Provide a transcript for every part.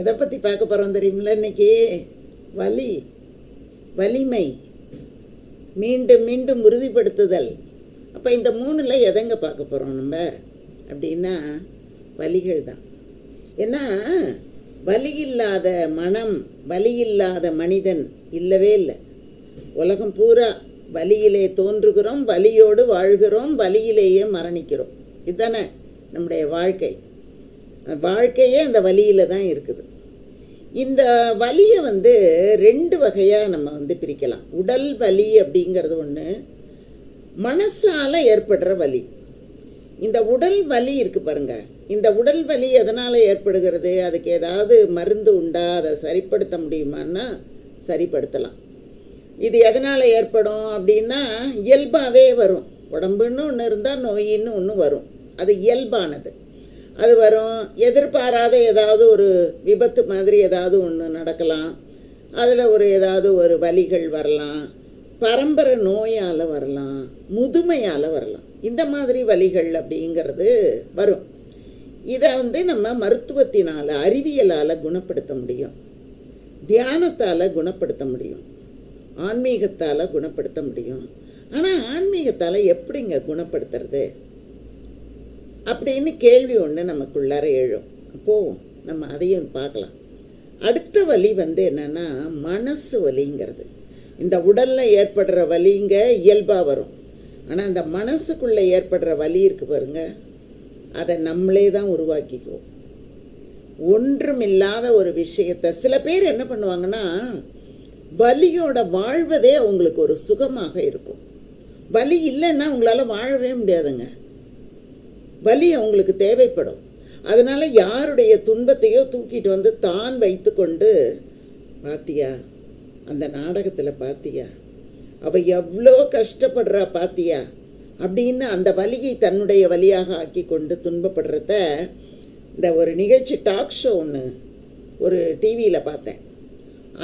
எதை பற்றி பார்க்க போகிறோம் தெரியுமில்ல? இன்னைக்கு வலிமை, மீண்டும் மீண்டும் உறுதிப்படுத்துதல். அப்போ இந்த மூணில் எதைங்க பார்க்க போகிறோம் நம்ம அப்படின்னா வலிகள் தான். ஏன்னா வலி இல்லாத மனம், வலி இல்லாத மனிதன் இல்லவே இல்லை. உலகம் பூரா வலியிலே தோன்றுகிறோம், வலியோடு வாழ்கிறோம், வலியிலேயே மரணிக்கிறோம். இதுதானே நம்முடைய வாழ்க்கையே அந்த வலியில் தான் இருக்குது. இந்த வலியை ரெண்டு வகையாக நம்ம பிரிக்கலாம். உடல் வலி அப்படிங்கிறது ஒன்று, மனசால் ஏற்படுற வலி. இந்த உடல் வலி இருக்குது பாருங்க, இந்த உடல் வலி எதனால் ஏற்படுகிறது? அதுக்கு ஏதாவது மருந்து உண்டா? அதை சரிப்படுத்த முடியுமான்னா சரிப்படுத்தலாம். இது எதனால் ஏற்படும் அப்படின்னா இயல்பாகவே வரும். உடம்புன்னு ஒன்று இருந்தால் நோயின்னு ஒன்று வரும், அது இயல்பானது. அது வரும். எதிர்பாராத ஏதாவது ஒரு விபத்து மாதிரி ஏதாவது ஒன்று நடக்கலாம், அதில் ஏதாவது ஒரு வலிகள் வரலாம், பரம்பரை நோயால் வரலாம், முதுமையால் வரலாம். இந்த மாதிரி வலிகள் அப்படிங்கிறது வரும். இதை நம்ம மருத்துவத்தினால், அறிவியலால் குணப்படுத்த முடியும், தியானத்தால் குணப்படுத்த முடியும், ஆன்மீகத்தால் குணப்படுத்த முடியும். ஆனால் ஆன்மீகத்தால் எப்படிங்க குணப்படுத்துறது அப்படின்னு கேள்வி ஒன்று நமக்குள்ளார எழும். போவோம், நம்ம அதையும் பார்க்கலாம். அடுத்த வலி என்னென்னா மனசு வலிங்கிறது. இந்த உடலில் ஏற்படுற வலிங்க இயல்பாக வரும். ஆனால் இந்த மனசுக்குள்ளே ஏற்படுற வலி இருக்குது பாருங்க, அதை நம்மளே தான் உருவாக்கிக்குவோம். ஒன்றுமில்லாத ஒரு விஷயத்தை சில பேர் என்ன பண்ணுவாங்கன்னா, வலியோட வாழ்வதே அவங்களுக்கு ஒரு சுகமாக இருக்கும். வலி இல்லைன்னா அவங்களால வாழவே முடியாதுங்க. வலி அவங்களுக்கு தேவைப்படும். அதனால் யாருடைய துன்பத்தையோ தூக்கிட்டு தான் வைத்து கொண்டு, பாத்தியா அந்த நாடகத்தில் பாத்தியா அவள் எவ்வளோ கஷ்டப்படுறா பாத்தியா அப்படின்னு அந்த வலியை தன்னுடைய வலியாக ஆக்கி கொண்டு துன்பப்படுறத இந்த ஒரு நிகழ்ச்சி டாக் ஷோ ஒன்று ஒரு டிவியில் பார்த்தேன்.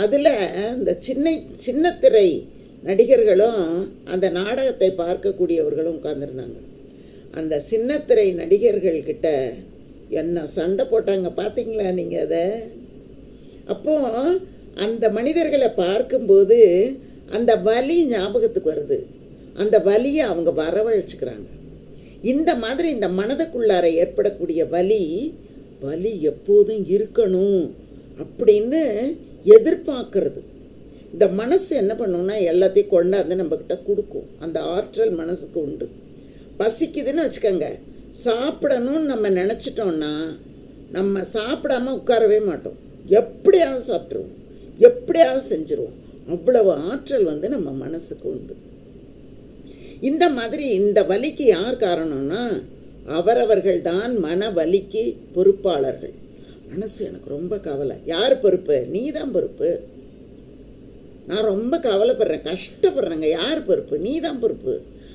அதில் இந்த சின்ன திரை நடிகர்களும் அந்த நாடகத்தை பார்க்கக்கூடியவர்களும் உட்கார்ந்துருந்தாங்க. அந்த சின்னத்திரை நடிகர்கள்கிட்ட என்ன சண்டை போட்டாங்க பார்த்தீங்களா நீங்கள் அதை? அப்போது அந்த மனிதர்களை பார்க்கும்போது அந்த வலி ஞாபகத்துக்கு வருது, அந்த வலியை அவங்க வரவழைச்சிக்கிறாங்க. இந்த மாதிரி இந்த மனதுக்குள்ளார ஏற்படக்கூடிய வலி எப்போதும் இருக்கணும் அப்படின்னு எதிர்பார்க்கறது. இந்த மனசு என்ன பண்ணுன்னா எல்லாத்தையும் கொண்டாந்து நம்மக்கிட்ட கொடுக்கும். அந்த ஆற்றல் மனசுக்கு உண்டு. பசிக்குதுன்னு வச்சுக்கோங்க, சாப்பிடணும்னு நம்ம நினச்சிட்டோன்னா நம்ம சாப்பிடாமல் உட்காரவே மாட்டோம். எப்படியாவது சாப்பிட்ருவோம், எப்படியாவது செஞ்சுருவோம். அவ்வளவு ஆற்றல் நம்ம மனசுக்கு உண்டு. இந்த மாதிரி இந்த வலிக்கு யார் காரணம்னா அவரவர்கள் தான் மன வலிக்கு பொறுப்பாளர்கள். மனசு எனக்கு ரொம்ப கவலை, யார் பொறுப்பு? நீ தான் பொறுப்பு. நான் ரொம்ப கவலைப்படுறேன், கஷ்டப்படுறேங்க, யார் பொறுப்பு? நீ தான் பொறுப்பு.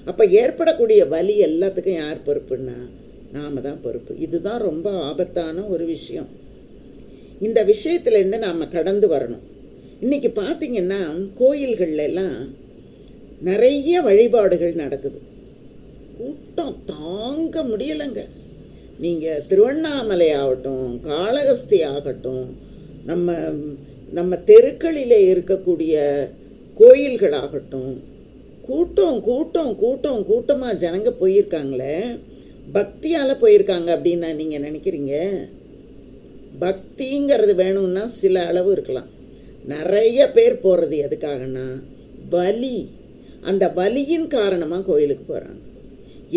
அப்போ ஏற்படக்கூடிய வலி எல்லாத்துக்கும் யார் பொறுப்புன்னா நாம் தான் பொறுப்பு. இதுதான் ரொம்ப ஆபத்தான ஒரு விஷயம். இந்த விஷயத்துலேருந்து நாம் கடந்து வரணும். இன்றைக்கி பார்த்திங்கன்னா கோயில்கள்லாம் நிறைய வழிபாடுகள் நடக்குது. கூட்டம் தாங்க முடியலைங்க. நீங்கள் திருவண்ணாமலை ஆகட்டும், காளஹஸ்தி ஆகட்டும், நம்ம தெருக்களிலே இருக்கக்கூடிய கோயில்களாகட்டும், கூட்டமாக ஜனங்க போயிருக்காங்களே. பக்தியால் போயிருக்காங்க அப்படின்னு நீங்கள் நினைக்கிறீங்க? பக்திங்கிறது வேணும்னா சில அளவு இருக்கலாம். நிறைய பேர் போகிறது எதுக்காகனா வலி. அந்த வலியின் காரணமாக கோயிலுக்கு போகிறாங்க.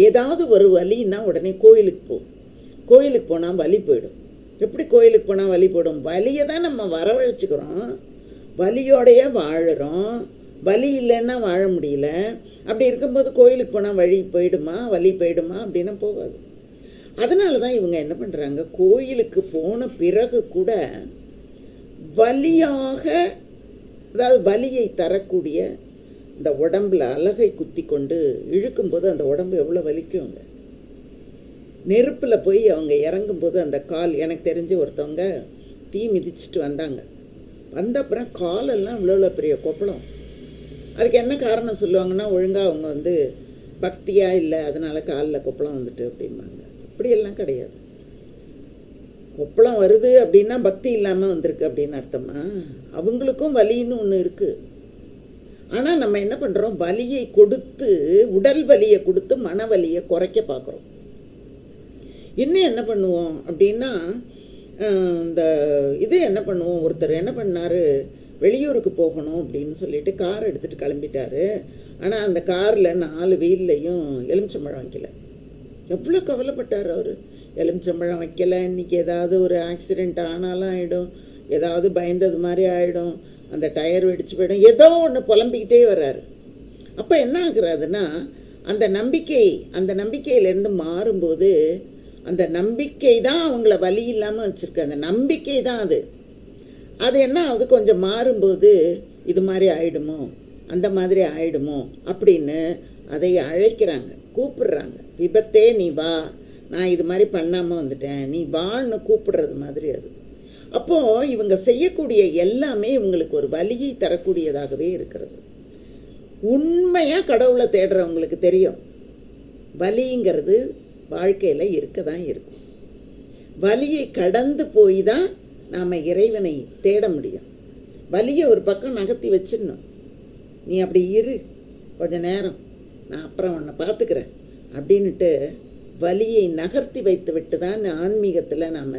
ஏதாவது ஒரு வலின்னா உடனே கோயிலுக்கு போனால் வலி போயிடும். எப்படி கோயிலுக்கு போனால் வலி போயிடும்? வலியை தான் நம்ம வரவழைச்சிக்கிறோம், வலியோடையே வாழுறோம். வலி இல்லைன்னா வாழ முடியல. அப்படி இருக்கும்போது கோயிலுக்கு போனால் வலி போயிடுமா அப்படின்னா போகாது. அதனால தான் இவங்க என்ன பண்ணுறாங்க, கோயிலுக்கு போன பிறகு கூட வலியாக, அதாவது வலியை தரக்கூடிய இந்த உடம்பில் அலகை குத்தி கொண்டு இழுக்கும்போது அந்த உடம்பு எவ்வளோ வலிக்குங்க. நெருப்பில் போய் அவங்க இறங்கும்போது அந்த கால், எனக்கு தெரிஞ்ச ஒருத்தவங்க தீ மிதிச்சுட்டு வந்தாங்க. வந்த அப்புறம் காலெல்லாம் இவ்வளோ பெரிய கொப்பளம். அதுக்கு என்ன காரணம் சொல்லுவாங்கன்னா, ஒழுங்காக அவங்க பக்தியாக இல்லை, அதனால் காலில் கொப்பளம் வந்துட்டு அப்படிம்பாங்க. அப்படியெல்லாம் கிடையாது. கொப்பளம் வருது அப்படின்னா பக்தி இல்லாமல் வந்திருக்கு அப்படின்னு அர்த்தமா? அவங்களுக்கும் வலின்னு ஒன்று இருக்குது. ஆனால் நம்ம என்ன பண்ணுறோம், வலியை கொடுத்து, உடல் வலியை கொடுத்து மன வலியை குறைக்க பார்க்குறோம். இன்னும் என்ன பண்ணுவோம் அப்படின்னா, இந்த இது என்ன பண்ணுவோம், ஒருத்தர் என்ன பண்ணார், வெளியூருக்கு போகணும் அப்படின்னு சொல்லிட்டு கார் எடுத்துகிட்டு கிளம்பிட்டார். ஆனால் அந்த காரில் 4 வீல்லையும் எலுமிச்சம்பழம் வைக்கல. எவ்வளோ கவலைப்பட்டார் அவர். எலுமிச்சம்பழம் வைக்கலை, இன்றைக்கி ஏதாவது ஒரு ஆக்சிடெண்ட் ஆனாலும் ஆகிடும், ஏதாவது பயந்தது மாதிரி ஆகிடும், அந்த டயர் வெடிச்சு போயிடும், ஏதோ ஒன்று புலம்பிக்கிட்டே வர்றாரு. அப்போ என்ன ஆகுறாதுன்னா, அந்த நம்பிக்கையிலேருந்து மாறும்போது, அந்த நம்பிக்கை தான் அவங்கள வலி இல்லாமல் வச்சுருக்கு. அந்த நம்பிக்கை தான் அது என்ன ஆகுது, கொஞ்சம் மாறும்போது இது மாதிரி ஆகிடுமோ, அந்த மாதிரி ஆகிடுமோ அப்படின்னு அதை அழைக்கிறாங்க, கூப்பிடுறாங்க. விபத்தே நீ வா, நான் இது மாதிரி பண்ணாமல் வந்துட்டேன், நீ வான்னு கூப்பிடுறது மாதிரி அது. அப்போது இவங்க செய்யக்கூடிய எல்லாமே இவங்களுக்கு ஒரு வலியை தரக்கூடியதாகவே இருக்கிறது. உண்மையாக கடவுளை தேடுறவங்களுக்கு தெரியும், வலிங்கிறது வாழ்க்கையில் இருக்க தான் இருக்கும். வலியை கடந்து போய் தான் நாம் இறைவனை தேட முடியும். வலியை ஒரு பக்கம் நகர்த்தி வச்சிடணும். நீ அப்படி இரு கொஞ்ச நேரம், நான் அப்புறம் உன்னை பார்த்துக்கிறேன் அப்படின்ட்டு வலியை நகர்த்தி வைத்து விட்டு தான் ஆன்மீகத்தில் நாம்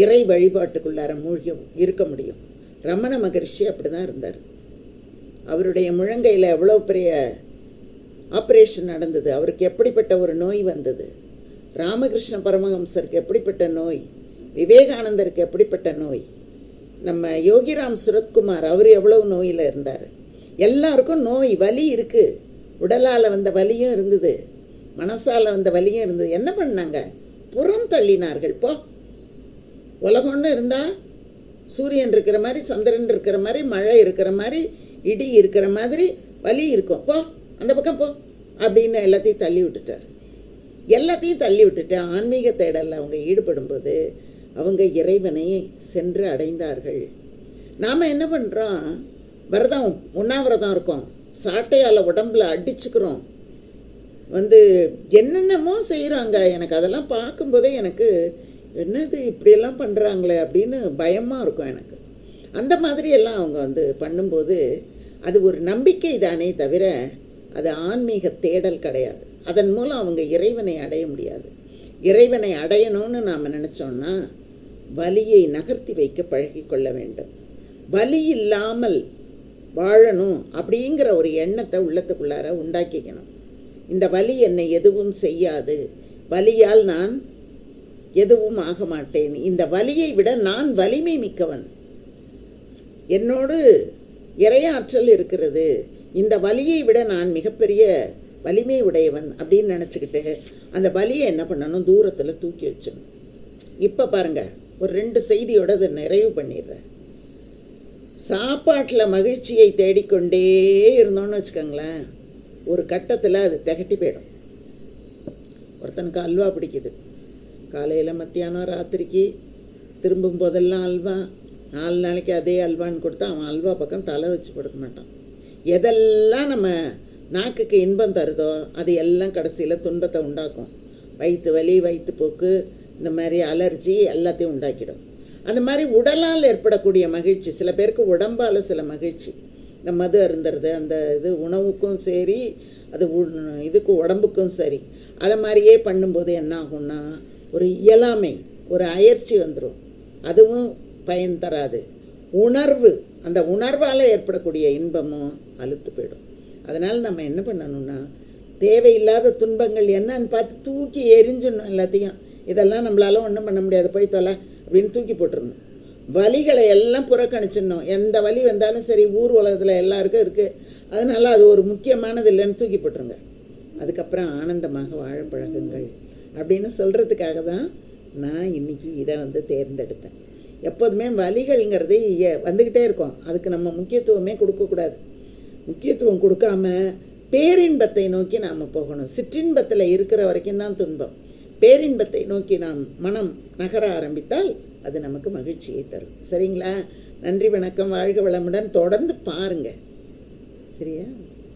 இறை வழிபாட்டுக்குள்ளார மூழ்கி இருக்க முடியும். ரமண மகரிஷி அப்படி தான் இருந்தார். அவருடைய முழங்கையில் எவ்வளோ பெரிய ஆப்ரேஷன் நடந்தது, அவருக்கு எப்படிப்பட்ட ஒரு நோய் வந்தது, ராமகிருஷ்ண பரமஹம்சருக்கு எப்படிப்பட்ட நோய், விவேகானந்தருக்கு எப்படிப்பட்ட நோய், நம்ம யோகிராம் சுரத்குமார் அவர் எவ்வளோ நோயில் இருந்தார். எல்லாருக்கும் நோய் வலி இருக்குது. உடலால் வந்த வலியும் இருந்தது, மனசால் வந்த வலியும் இருந்தது. என்ன பண்ணாங்க, புறம் தள்ளினார்கள். போ, உலகம்னு இருந்தால் சூரியன் இருக்கிற மாதிரி, சந்திரன் இருக்கிற மாதிரி, மழை இருக்கிற மாதிரி, இடி இருக்கிற மாதிரி வலி இருக்கும், போ அந்த பக்கம் போ அப்படின்னு எல்லாத்தையும் தள்ளி விட்டுட்டார். எல்லாத்தையும் தள்ளி விட்டுட்டு ஆன்மீக தேடலில் அவங்க ஈடுபடும்போது அவங்க இறைவனை சென்று அடைந்தார்கள். நாம் என்ன பண்ணுறோம், விரதம் உண்ணாவிரதம் இருக்கோம், சாட்டையால் உடம்புல அடிச்சுக்கிறோம், என்னென்னமோ செய்கிறாங்க. எனக்கு அதெல்லாம் பார்க்கும்போதே எனக்கு என்னது இப்படியெல்லாம் பண்ணுறாங்களே அப்படின்னு பயமாக இருக்கும் எனக்கு. அந்த மாதிரியெல்லாம் அவங்க பண்ணும்போது அது ஒரு நம்பிக்கை தானே தவிர அது ஆன்மீக தேடல் கிடையாது. அதன் மூலம் அவங்க இறைவனை அடைய முடியாது. இறைவனை அடையணும்னு நாம் நினச்சோன்னா வலியை நகர்த்தி வைக்க பழகி கொள்ள வேண்டும். வலி இல்லாமல் வாழணும் அப்படிங்கிற ஒரு எண்ணத்தை உள்ளத்துக்குள்ளார உண்டாக்கிக்கணும். இந்த வலி என்னை எதுவும் செய்யாது, வலியால் நான் எதுவும் ஆக மாட்டேன், இந்த வலியை விட நான் வலிமை மிக்கவன், என்னோடு இறையாற்றல் இருக்கிறது, இந்த வலியை விட நான் மிகப்பெரிய வலிமை உடையவன் அப்படின்னு நினச்சிக்கிட்டு அந்த வலியை என்ன பண்ணணும், தூரத்தில் தூக்கி வச்சிடணும். இப்போ பாருங்கள், ஒரு 2 செய்தியோடு அதை நிறைவு பண்ணிடுறேன். சாப்பாட்டில் மகிழ்ச்சியை தேடிக்கொண்டே இருந்தோன்னு வச்சுக்கோங்களேன், ஒரு கட்டத்தில் அது திகட்டி போயிடும். ஒருத்தனுக்கு அல்வா பிடிக்குது, காலையில் மத்தியானம் ராத்திரிக்கு திரும்பும் போதெல்லாம் அல்வா, 4 நாளைக்கு அதே அல்வான்னு கொடுத்தா அவன் அல்வா பக்கம் தலை வச்சு படுக்க மாட்டான். எதெல்லாம் நம்ம நாக்குக்கு இன்பம் தருதோ அது எல்லாம் கடைசியில் துன்பத்தை உண்டாக்கும். வயிற்று வலி, வயிற்றுப்போக்கு, இந்த மாதிரி அலர்ஜி எல்லாத்தையும் உண்டாக்கிடும். அந்த மாதிரி உடலால் ஏற்படக்கூடிய மகிழ்ச்சி, சில பேருக்கு உடம்பால் சில மகிழ்ச்சி, இந்த மது அருந்துறது, அந்த இது உணவுக்கும் சரி, அது இதுக்கு உடம்புக்கும் சரி. அதை மாதிரியே பண்ணும்போது என்ன ஆகும்னா ஒரு இயலாமை, ஒரு அயற்சி வந்துடும். அதுவும் பயன் தராது. உணர்வு, அந்த உணர்வால் ஏற்படக்கூடிய இன்பமும் அலுத்து போயிடும். அதனால் நம்ம என்ன பண்ணணும்னா, தேவையில்லாத துன்பங்கள் என்னன்னு பார்த்து தூக்கி எரிஞ்சிடணும் எல்லாத்தையும். இதெல்லாம் நம்மளால ஒன்றும் பண்ண முடியாது, போய் தொலை அப்படின்னு தூக்கி போட்டுருணும். வலிகளை எல்லாம் புறக்கணிச்சிடணும். எந்த வலி வந்தாலும் சரி, ஊர் உலகத்தில் எல்லாருக்கும் இருக்குது, அதனால் அது ஒரு முக்கியமானது இல்லைன்னு தூக்கி போட்டுருங்க. அதுக்கப்புறம் ஆனந்தமாக வாழ பழகுங்கள் அப்படின்னு சொல்கிறதுக்காக தான் நான் இன்றைக்கி இதை தேர்ந்தெடுத்தேன். எப்போதுமே வலிகள்ங்கிறது வந்துக்கிட்டே இருக்கும், அதுக்கு நம்ம முக்கியத்துவமே கொடுக்கக்கூடாது. முக்கியத்துவம் கொடுக்காம பேரின்பத்தை நோக்கி நாம் போகணும். சிற்றின்பத்தில் இருக்கிற வரைக்கும் தான் துன்பம். பேரின்பத்தை நோக்கி நாம் மனம் நகர ஆரம்பித்தால் அது நமக்கு மகிழ்ச்சியை தரும். சரிங்களா? நன்றி, வணக்கம், வாழ்க வளமுடன். தொடர்ந்து பாருங்கள். சரியா?